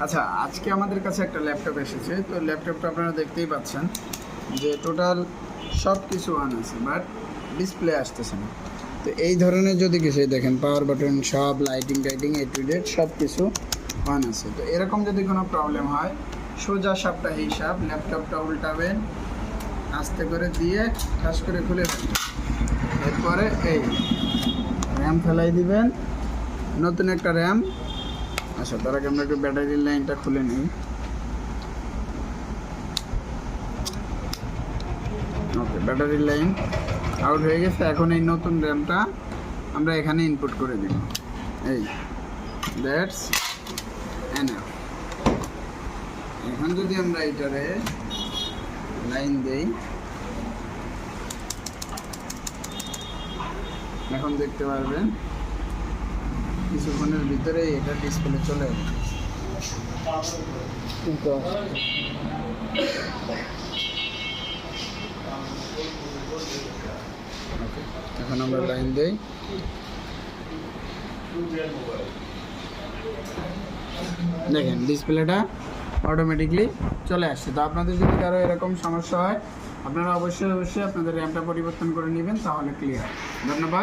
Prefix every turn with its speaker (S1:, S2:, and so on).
S1: আচ্ছা, আজকে আমাদের কাছে একটা ল্যাপটপ এসেছে। তো ল্যাপটপটা আপনারা দেখতেই পাচ্ছেন যে টোটাল সব কিছু অন আছে, বাট ডিসপ্লে আসতেছে না। তো এই ধরনের যদি কিছু দেখেন, পাওয়ার বাটন সব, লাইটিং টাইটিং এ টু জেড সব কিছু অন আছে। তো এরকম যদি কোনো প্রবলেম হয়, সোজা সাপটা হিসাব, ল্যাপটপটা উল্টাবেন, আস্তে করে দিয়ে ঠাস করে খুলে ফেলবেন। এরপরে এই র্যাম ফেলাই দিবেন, নতুন একটা র্যাম। আচ্ছা, তার আগে আমরা একটু ব্যাটারির লাইনটা খুলে নিই। ওকে, ব্যাটারির লাইন আউট হয়ে গেছে। এখন এই নতুন র্যামটা আমরা এখানে ইনপুট করে দিব। এই দ্যাটস এনাফ। এখন যদি আমরা এটারে লাইন দেই, এখন দেখতে পারবেন কিছুক্ষণের ভিতরে এটা ডিসপ্লে চলে যাবে। কিন্তু এখন আমরা লাইন দেই, দেখেন ডিসপ্লেটা অটোমেটিকলি চলে আসছে। তো আপনাদের যদি কারো এরকম সমস্যা হয়, আপনারা অবশ্যই আপনাদের র্যামটা পরিবর্তন করে নেবেন, তাহলে ক্লিয়ার। ধন্যবাদ।